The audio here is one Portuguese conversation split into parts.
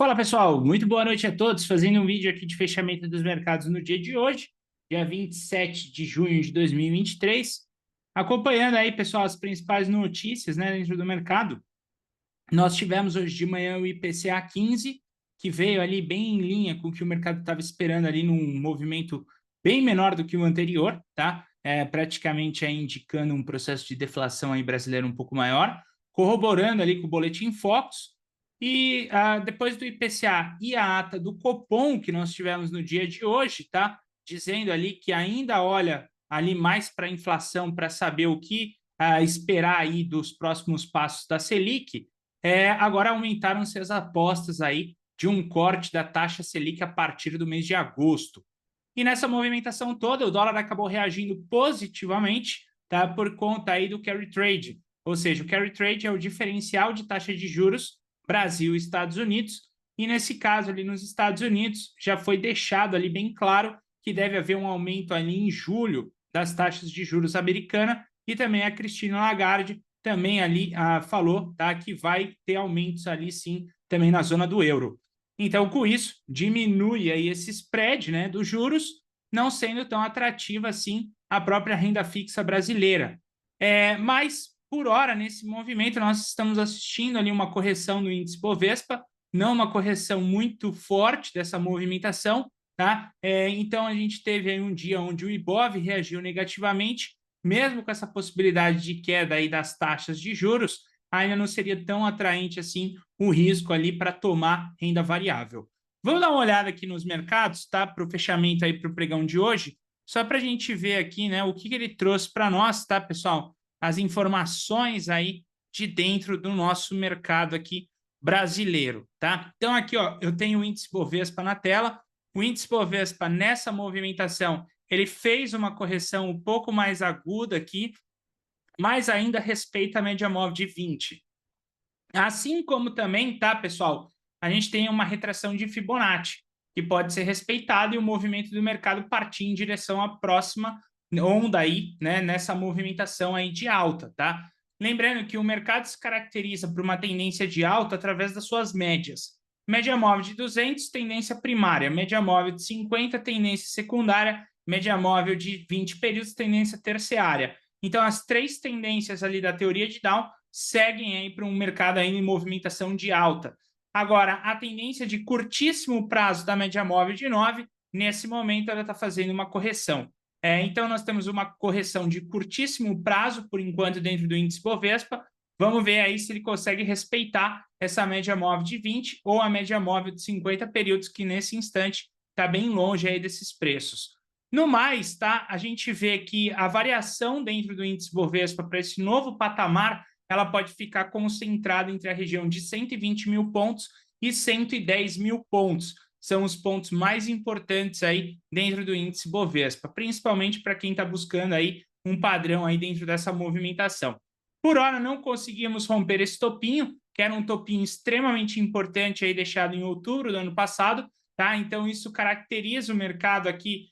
Fala pessoal, muito boa noite a todos. Fazendo um vídeo aqui de fechamento dos mercados no dia de hoje, dia 27 de junho de 2023. Acompanhando aí, pessoal, as principais notícias, né, dentro do mercado. Nós tivemos hoje de manhã o IPCA 15, que veio ali bem em linha com o que o mercado estava esperando ali, num movimento bem menor do que o anterior, tá? Praticamente aí indicando um processo de deflação aí brasileiro um pouco maior, corroborando ali com o boletim Focus. E depois do IPCA e a ata do Copom, que nós tivemos no dia de hoje, tá? Dizendo ali que ainda olha ali mais para a inflação, para saber o que esperar aí dos próximos passos da Selic. Agora aumentaram-se as apostas aí de um corte da taxa Selic a partir do mês de agosto. E nessa movimentação toda, o dólar acabou reagindo positivamente, tá? Por conta aí do carry trade. Ou seja, o carry trade é o diferencial de taxa de juros Brasil e Estados Unidos. E nesse caso ali nos Estados Unidos, já foi deixado ali bem claro que deve haver um aumento ali em julho das taxas de juros americana, e também a Christine Lagarde também ali falou, tá, que vai ter aumentos ali sim também na zona do euro. Então, com isso, diminui aí esse spread, né, dos juros, não sendo tão atrativa assim a própria renda fixa brasileira. Mas, por hora, nesse movimento, nós estamos assistindo ali uma correção no índice Bovespa, não uma correção muito forte dessa movimentação, tá? Então, a gente teve aí um dia onde o Ibov reagiu negativamente, mesmo com essa possibilidade de queda aí das taxas de juros, ainda não seria tão atraente assim o risco ali para tomar renda variável. Vamos dar uma olhada aqui nos mercados, tá? Para o fechamento aí para o pregão de hoje, só para a gente ver aqui, né, o que ele trouxe para nós, tá, pessoal? As informações aí de dentro do nosso mercado aqui brasileiro, tá? Então aqui, ó, eu tenho o índice Bovespa na tela. O índice Bovespa nessa movimentação, ele fez uma correção um pouco mais aguda aqui, mas ainda respeita a média móvel de 20. Assim como também, tá, pessoal, a gente tem uma retração de Fibonacci, que pode ser respeitada, e o movimento do mercado partir em direção à próxima onda aí, né, nessa movimentação aí de alta, tá? Lembrando que o mercado se caracteriza por uma tendência de alta através das suas médias. Média móvel de 200, tendência primária. Média móvel de 50, tendência secundária. Média móvel de 20 períodos, tendência terciária. Então, as três tendências ali da teoria de Down seguem aí para um mercado aí em movimentação de alta. Agora, a tendência de curtíssimo prazo da média móvel de 9, nesse momento ela está fazendo uma correção. Então, nós temos uma correção de curtíssimo prazo, por enquanto, dentro do índice Bovespa. Vamos ver aí se ele consegue respeitar essa média móvel de 20 ou a média móvel de 50 períodos, que nesse instante está bem longe aí desses preços. No mais, tá? A gente vê que a variação dentro do índice Bovespa para esse novo patamar, ela pode ficar concentrada entre a região de 120 mil pontos e 110 mil pontos. São os pontos mais importantes aí dentro do índice Bovespa, principalmente para quem está buscando aí um padrão aí dentro dessa movimentação. Por hora, não conseguimos romper esse topinho, que era um topinho extremamente importante aí deixado em outubro do ano passado, tá? Então, isso caracteriza o mercado aqui,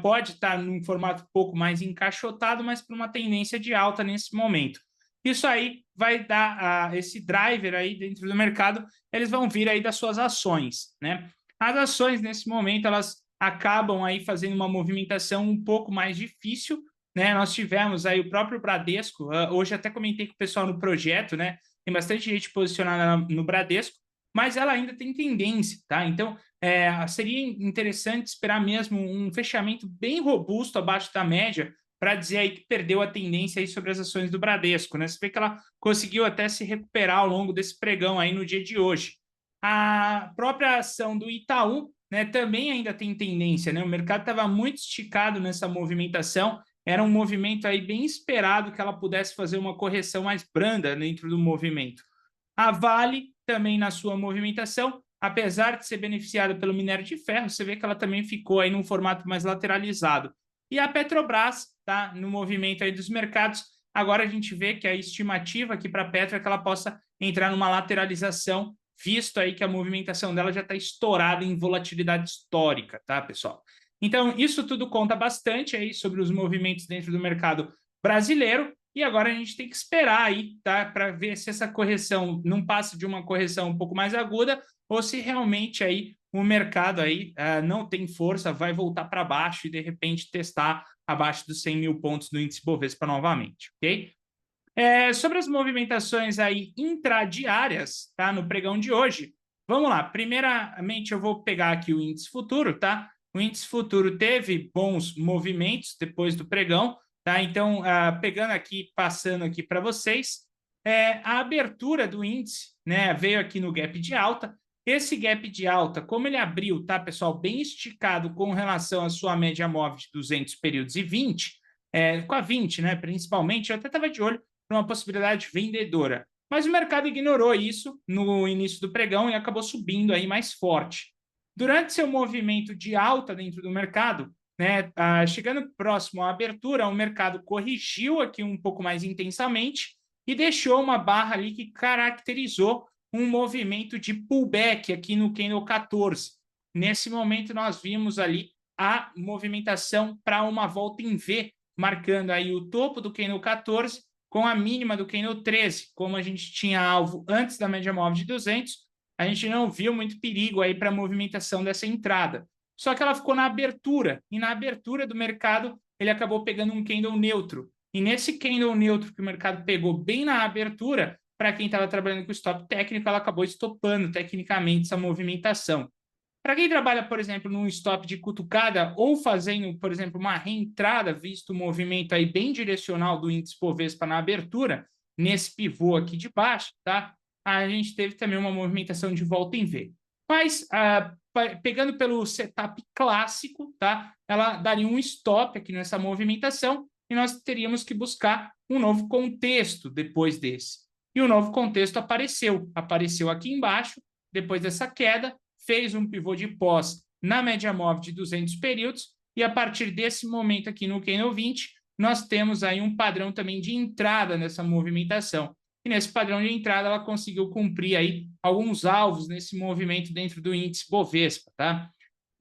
pode estar num formato um pouco mais encaixotado, mas para uma tendência de alta nesse momento. Isso aí vai dar esse driver aí dentro do mercado, eles vão vir aí das suas ações, né? As ações, nesse momento, elas acabam aí fazendo uma movimentação um pouco mais difícil, né? Nós tivemos aí o próprio Bradesco, hoje até comentei com o pessoal no projeto, né? Tem bastante gente posicionada no Bradesco, mas ela ainda tem tendência, tá? Então, seria interessante esperar mesmo um fechamento bem robusto abaixo da média, para dizer aí que perdeu a tendência aí sobre as ações do Bradesco, né? Você vê que ela conseguiu até se recuperar ao longo desse pregão aí no dia de hoje. A própria ação do Itaú, né, também ainda tem tendência, né? O mercado estava muito esticado nessa movimentação, era um movimento aí bem esperado que ela pudesse fazer uma correção mais branda dentro do movimento. A Vale também na sua movimentação, apesar de ser beneficiada pelo minério de ferro, você vê que ela também ficou aí num formato mais lateralizado. E a Petrobras, tá, no movimento aí dos mercados, agora a gente vê que a estimativa aqui para a Petro é que ela possa entrar numa lateralização, visto aí que a movimentação dela já está estourada em volatilidade histórica, tá, pessoal? Então, isso tudo conta bastante aí sobre os movimentos dentro do mercado brasileiro, e agora a gente tem que esperar aí, tá, para ver se essa correção não passa de uma correção um pouco mais aguda ou se realmente aí o mercado aí não tem força, vai voltar para baixo e de repente testar abaixo dos 100 mil pontos do índice Bovespa novamente, ok? Sobre as movimentações aí intradiárias, tá, no pregão de hoje, vamos lá. Primeiramente, eu vou pegar aqui o índice futuro, tá? O índice futuro teve bons movimentos depois do pregão, tá? Então, pegando aqui, passando aqui para vocês, a abertura do índice, né, veio aqui no gap de alta. Esse gap de alta, como ele abriu, tá, pessoal, bem esticado com relação à sua média móvel de 200 períodos e 20, com a 20, né, principalmente, eu até estava de olho para uma possibilidade vendedora. Mas o mercado ignorou isso no início do pregão e acabou subindo aí mais forte. Durante seu movimento de alta dentro do mercado, né, chegando próximo à abertura, o mercado corrigiu aqui um pouco mais intensamente e deixou uma barra ali que caracterizou um movimento de pullback aqui no candle 14. Nesse momento, nós vimos ali a movimentação para uma volta em V, marcando aí o topo do candle 14 com a mínima do candle 13. Como a gente tinha alvo antes da média móvel de 200, a gente não viu muito perigo aí para a movimentação dessa entrada. Só que ela ficou na abertura, e na abertura do mercado ele acabou pegando um candle neutro. E nesse candle neutro que o mercado pegou bem na abertura, para quem estava trabalhando com stop técnico, ela acabou estopando tecnicamente essa movimentação. Para quem trabalha, por exemplo, num stop de cutucada ou fazendo, por exemplo, uma reentrada, visto o movimento aí bem direcional do índice Bovespa na abertura, nesse pivô aqui de baixo, tá? A gente teve também uma movimentação de volta em V. Mas, pegando pelo setup clássico, tá? Ela daria um stop aqui nessa movimentação e nós teríamos que buscar um novo contexto depois desse. E o novo contexto apareceu aqui embaixo, depois dessa queda, fez um pivô de pós na média móvel de 200 períodos e a partir desse momento aqui no candle 20, nós temos aí um padrão também de entrada nessa movimentação. E nesse padrão de entrada ela conseguiu cumprir aí alguns alvos nesse movimento dentro do índice Bovespa, tá?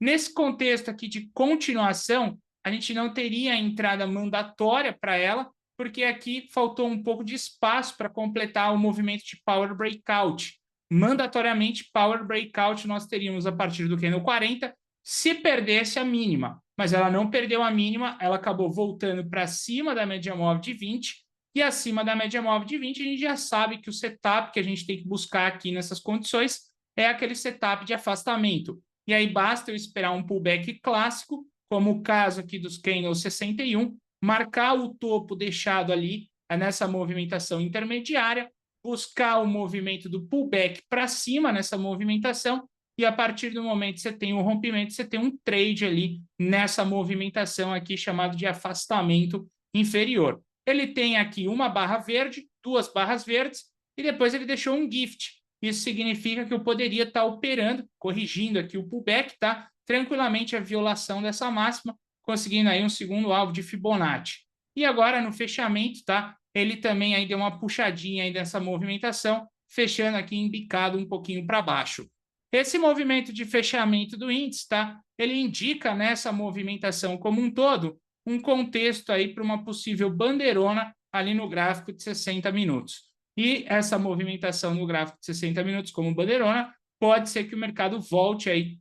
Nesse contexto aqui de continuação, a gente não teria a entrada mandatória para ela, porque aqui faltou um pouco de espaço para completar o movimento de Power Breakout. Mandatoriamente, Power Breakout nós teríamos a partir do candle 40, se perdesse a mínima. Mas ela não perdeu a mínima, ela acabou voltando para cima da média móvel de 20, e acima da média móvel de 20, a gente já sabe que o setup que a gente tem que buscar aqui nessas condições é aquele setup de afastamento. E aí basta eu esperar um pullback clássico, como o caso aqui dos candles 61, marcar o topo deixado ali nessa movimentação intermediária, buscar o movimento do pullback para cima nessa movimentação, e a partir do momento que você tem um rompimento, você tem um trade ali nessa movimentação aqui chamado de afastamento inferior. Ele tem aqui uma barra verde, duas barras verdes, e depois ele deixou um gift. Isso significa que eu poderia estar operando, corrigindo aqui o pullback, tá? Tranquilamente a violação dessa máxima, conseguindo aí um segundo alvo de Fibonacci. E agora no fechamento, tá? Ele também aí deu uma puxadinha aí dessa movimentação, fechando aqui embicado um pouquinho para baixo. Esse movimento de fechamento do índice, tá? Ele indica nessa movimentação como um todo um contexto aí para uma possível bandeirona ali no gráfico de 60 minutos. E essa movimentação no gráfico de 60 minutos como bandeirona, pode ser que o mercado volte aí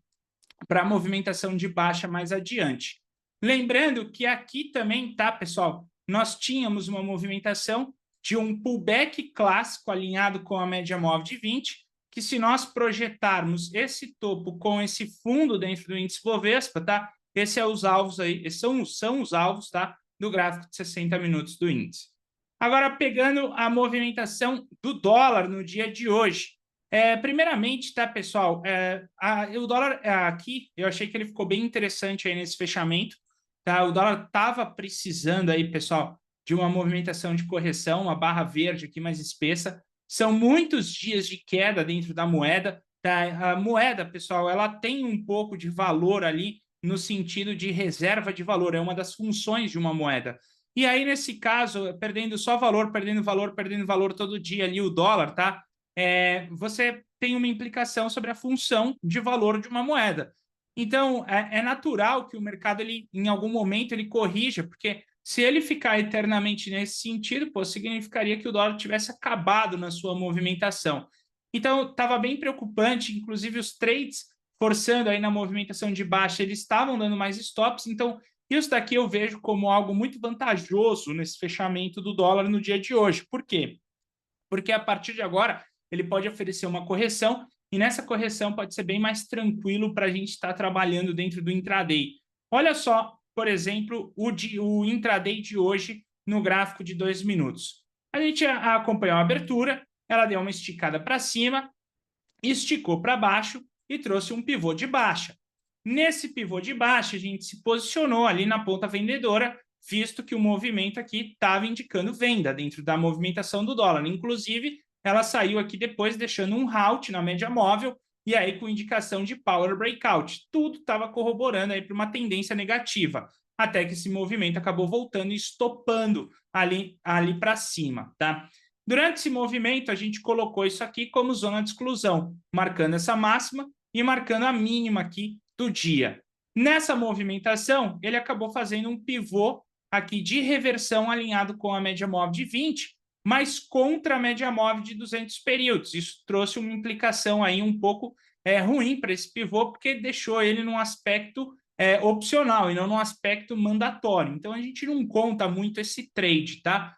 para a movimentação de baixa mais adiante. Lembrando que aqui também, tá, pessoal, nós tínhamos uma movimentação de um pullback clássico alinhado com a média móvel de 20, que se nós projetarmos esse topo com esse fundo dentro do índice Bovespa, tá? Esses são os alvos aí, esses são os alvos, tá? Do gráfico de 60 minutos do índice. Agora, pegando a movimentação do dólar no dia de hoje. Primeiramente, tá, pessoal? O dólar aqui, eu achei que ele ficou bem interessante aí nesse fechamento. Tá? O dólar estava precisando aí, pessoal, de uma movimentação de correção, uma barra verde aqui mais espessa. São muitos dias de queda dentro da moeda. Tá? A moeda, pessoal, ela tem um pouco de valor ali no sentido de reserva de valor. É uma das funções de uma moeda. E aí, nesse caso, perdendo só valor, perdendo valor todo dia ali o dólar, tá? Você tem uma implicação sobre a função de valor de uma moeda. Então, é natural que o mercado, ele, em algum momento, ele corrija, porque Se ele ficar eternamente nesse sentido, pô, significaria que o dólar tivesse acabado na sua movimentação. Então, estava bem preocupante, inclusive os trades forçando aí na movimentação de baixa, eles estavam dando mais stops, então isso daqui eu vejo como algo muito vantajoso nesse fechamento do dólar no dia de hoje. Por quê? Porque a partir de agora ele pode oferecer uma correção e nessa correção pode ser bem mais tranquilo para a gente estar trabalhando dentro do intraday. Olha só, por exemplo, o intraday de hoje no gráfico de 2 minutos. A gente acompanhou a abertura, ela deu uma esticada para cima, esticou para baixo e trouxe um pivô de baixa. Nesse pivô de baixa, a gente se posicionou ali na ponta vendedora, visto que o movimento aqui estava indicando venda dentro da movimentação do dólar. Inclusive, ela saiu aqui depois deixando um halt na média móvel e aí com indicação de power breakout. Tudo estava corroborando aí para uma tendência negativa, até que esse movimento acabou voltando e estopando ali para cima, tá? Durante esse movimento, a gente colocou isso aqui como zona de exclusão, marcando essa máxima e marcando a mínima aqui do dia. Nessa movimentação, ele acabou fazendo um pivô aqui de reversão alinhado com a média móvel de 20, mas contra a média móvel de 200 períodos. Isso trouxe uma implicação aí um pouco ruim para esse pivô, porque deixou ele num aspecto opcional e não num aspecto mandatório. Então, a gente não conta muito esse trade, tá?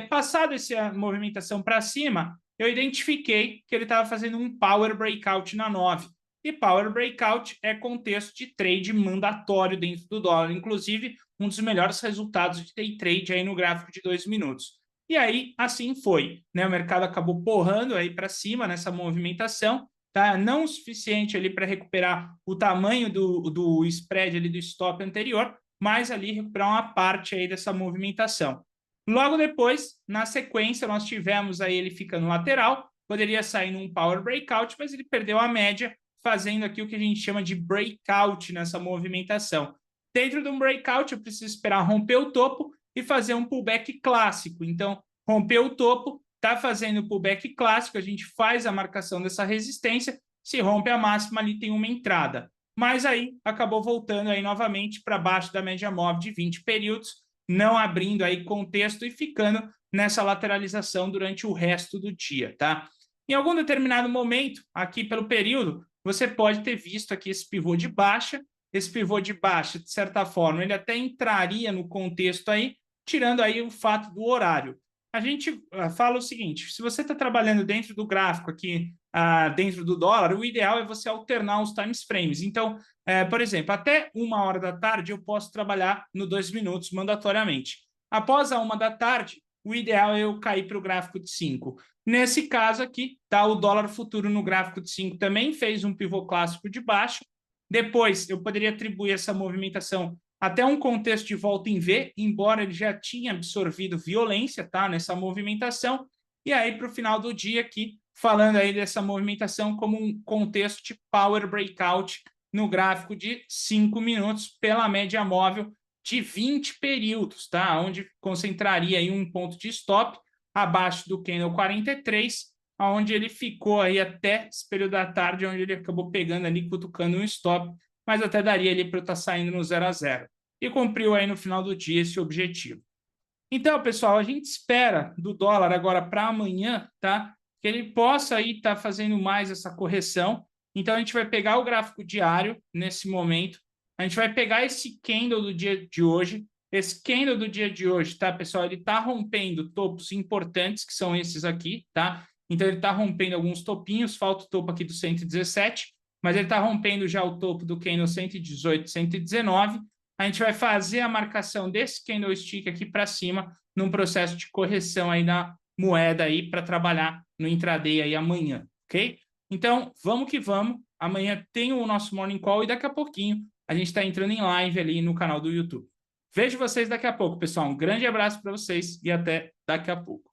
Passado essa movimentação para cima, eu identifiquei que ele estava fazendo um power breakout na 9. E power breakout é contexto de trade mandatório dentro do dólar. Inclusive, um dos melhores resultados de day trade aí no gráfico de 2 minutos. E aí, assim foi, né? O mercado acabou porrando aí para cima nessa movimentação, tá? Não o suficiente ali para recuperar o tamanho do spread ali do stop anterior, mas ali recuperar uma parte aí dessa movimentação. Logo depois, na sequência, nós tivemos aí ele ficando lateral, poderia sair num power breakout, mas ele perdeu a média, fazendo aqui o que a gente chama de breakout nessa movimentação. Dentro de um breakout, eu preciso esperar romper o topo e fazer um pullback clássico. Então, romper o topo, está fazendo o pullback clássico, a gente faz a marcação dessa resistência, se rompe a máxima, ali tem uma entrada. Mas aí, acabou voltando aí novamente para baixo da média móvel de 20 períodos, não abrindo aí contexto e ficando nessa lateralização durante o resto do dia, tá? Em algum determinado momento, aqui pelo período, você pode ter visto aqui esse pivô de baixa. Esse pivô de baixa, de certa forma, ele até entraria no contexto aí, tirando aí o fato do horário. A gente fala o seguinte, se você está trabalhando dentro do gráfico aqui, dentro do dólar, o ideal é você alternar os time frames. Então, por exemplo, até 1h da tarde eu posso trabalhar no 2 minutos mandatoriamente. Após a 1 da tarde, o ideal é eu cair para o gráfico de 5. Nesse caso aqui, tá, o dólar futuro no gráfico de 5 também fez um pivô clássico de baixo. Depois, eu poderia atribuir essa movimentação até um contexto de volta em V, embora ele já tinha absorvido violência, tá, nessa movimentação. E aí, para o final do dia aqui, falando aí dessa movimentação como um contexto de power breakout no gráfico de 5 minutos pela média móvel de 20 períodos, tá? Onde concentraria aí um ponto de stop abaixo do candle 43, onde ele ficou aí até esse período da tarde, onde ele acabou pegando ali, cutucando um stop, mas até daria ali para eu estar saindo no 0 a 0. E cumpriu aí no final do dia esse objetivo. Então, pessoal, a gente espera do dólar agora para amanhã, tá? Que ele possa aí estar fazendo mais essa correção. Então, a gente vai pegar o gráfico diário nesse momento. A gente vai pegar esse candle do dia de hoje. Esse candle do dia de hoje, tá, pessoal? Ele está rompendo topos importantes, que são esses aqui, tá? Então, ele está rompendo alguns topinhos. Falta o topo aqui do 117, mas ele está rompendo já o topo do candle 118, 119. A gente vai fazer a marcação desse candlestick aqui para cima num processo de correção aí da moeda aí para trabalhar no intraday aí amanhã, ok? Então, vamos que vamos. Amanhã tem o nosso Morning Call e daqui a pouquinho a gente está entrando em live ali no canal do YouTube. Vejo vocês daqui a pouco, pessoal. Um grande abraço para vocês e até daqui a pouco.